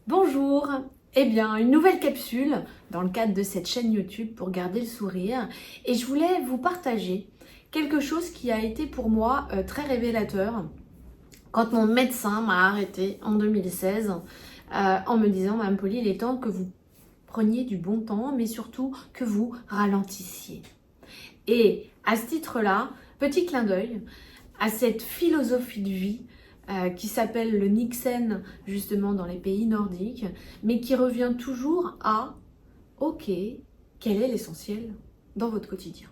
Bonjour. Eh bien, une nouvelle capsule dans le cadre de cette chaîne YouTube pour garder le sourire. Et je voulais vous partager quelque chose qui a été pour moi très révélateur quand mon médecin m'a arrêté en 2016 en me disant: Madame Polly, il est temps que vous preniez du bon temps, mais surtout que vous ralentissiez. Et à ce titre-là, petit clin d'œil à cette philosophie de vie qui s'appelle le Niksen justement dans les pays nordiques, mais qui revient toujours à ok, quel est l'essentiel dans votre quotidien?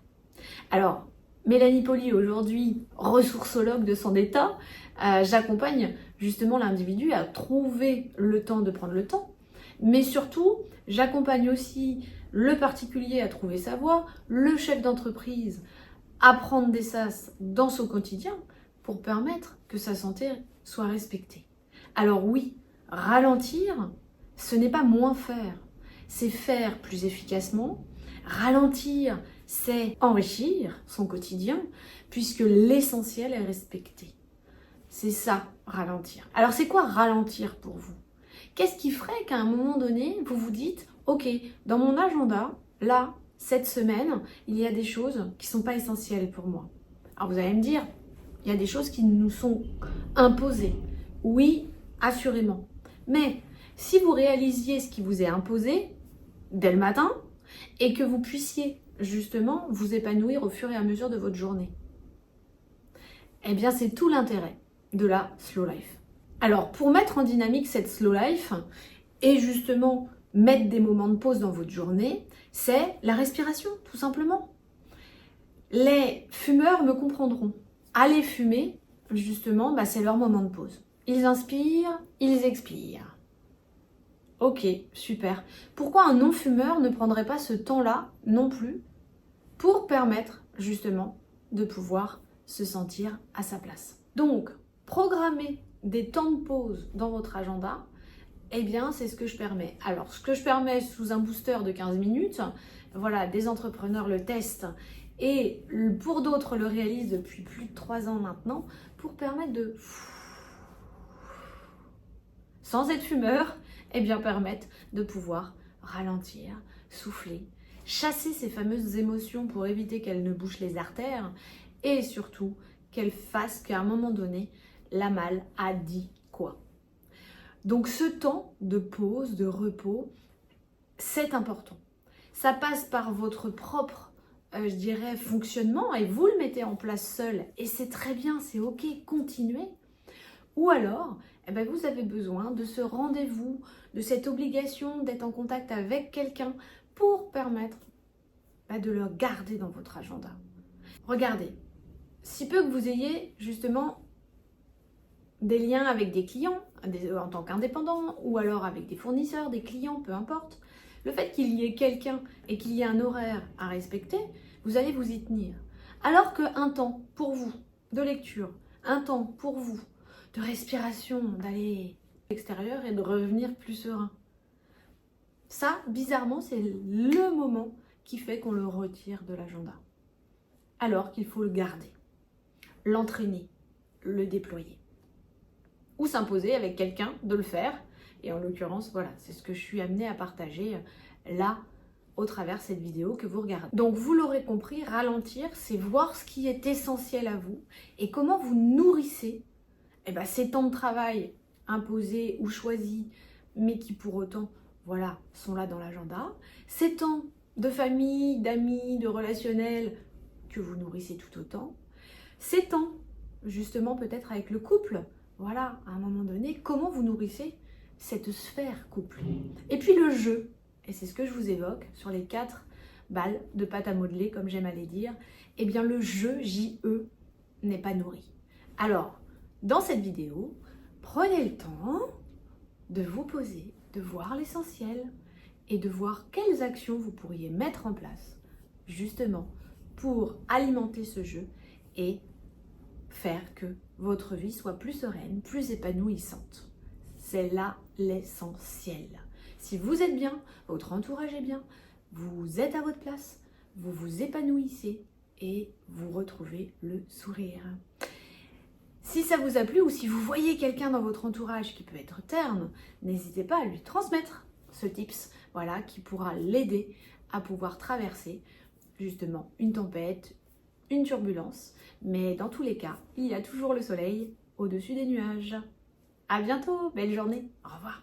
Alors, Mélanie Polly, aujourd'hui ressourcologue de son état, j'accompagne justement l'individu à trouver le temps de prendre le temps, mais surtout, j'accompagne aussi le particulier à trouver sa voie, le chef d'entreprise à prendre des sas dans son quotidien pour permettre que sa santé soit respectée. Alors oui, ralentir, ce n'est pas moins faire, c'est faire plus efficacement. Ralentir, c'est enrichir son quotidien puisque l'essentiel est respecté. C'est ça, ralentir. Alors c'est quoi ralentir pour vous? Qu'est-ce qui ferait qu'à un moment donné, vous vous dites: ok, dans mon agenda, là, cette semaine, il y a des choses qui ne sont pas essentielles pour moi. Alors vous allez me dire, il y a des choses qui nous sont imposées. Oui, assurément. Mais si vous réalisiez ce qui vous est imposé dès le matin et que vous puissiez justement vous épanouir au fur et à mesure de votre journée, eh bien c'est tout l'intérêt de la slow life. Alors pour mettre en dynamique cette slow life et justement mettre des moments de pause dans votre journée, c'est la respiration, tout simplement. Les fumeurs me comprendront. Aller fumer, justement, c'est leur moment de pause. Ils inspirent, ils expirent. Ok, super. Pourquoi un non-fumeur ne prendrait pas ce temps-là non plus pour permettre justement de pouvoir se sentir à sa place? Donc, programmer des temps de pause dans votre agenda, eh bien, c'est ce que je permets. Alors, ce que je permets sous un booster de 15 minutes, voilà, des entrepreneurs le testent et pour d'autres le réalisent depuis plus de 3 ans maintenant, pour permettre de, sans être fumeur, eh bien, permettre de pouvoir ralentir, souffler, chasser ces fameuses émotions pour éviter qu'elles ne bouchent les artères et surtout qu'elles fassent qu'à un moment donné, la malle a dit quoi. Donc ce temps de pause, de repos, c'est important. Ça passe par votre propre, je dirais, fonctionnement et vous le mettez en place seul et c'est très bien, c'est ok, continuez. Ou alors, vous avez besoin de ce rendez-vous, de cette obligation d'être en contact avec quelqu'un pour permettre de le garder dans votre agenda. Regardez, si peu que vous ayez justement des liens avec des clients en tant qu'indépendant ou alors avec des fournisseurs, des clients, peu importe, le fait qu'il y ait quelqu'un et qu'il y ait un horaire à respecter, vous allez vous y tenir. Alors qu'un temps pour vous de lecture, un temps pour vous de respiration, d'aller à l'extérieur et de revenir plus serein. Ça, bizarrement, c'est le moment qui fait qu'on le retire de l'agenda. Alors qu'il faut le garder, l'entraîner, le déployer. Ou s'imposer avec quelqu'un de le faire. Et en l'occurrence, voilà, c'est ce que je suis amenée à partager là, au travers de cette vidéo que vous regardez. Donc vous l'aurez compris, ralentir, c'est voir ce qui est essentiel à vous et comment vous nourrissez ces temps de travail imposés ou choisis, mais qui pour autant, voilà, sont là dans l'agenda. Ces temps de famille, d'amis, de relationnel que vous nourrissez tout autant. Ces temps, justement, peut-être avec le couple. Voilà, à un moment donné, comment vous nourrissez cette sphère couple. Et puis le jeu, et c'est ce que je vous évoque sur les 4 balles de pâte à modeler, comme j'aime à les dire, eh bien le jeu, J-E, n'est pas nourri. Alors, dans cette vidéo, prenez le temps de vous poser, de voir l'essentiel et de voir quelles actions vous pourriez mettre en place, justement, pour alimenter ce jeu et faire que votre vie soit plus sereine, plus épanouissante. C'est là l'essentiel. Si vous êtes bien, votre entourage est bien, vous êtes à votre place, vous vous épanouissez et vous retrouvez le sourire. Si ça vous a plu ou si vous voyez quelqu'un dans votre entourage qui peut être terne, n'hésitez pas à lui transmettre ce tips, voilà, qui pourra l'aider à pouvoir traverser justement une tempête, une turbulence. Mais dans tous les cas, il y a toujours le soleil au-dessus des nuages. À bientôt, belle journée, au revoir.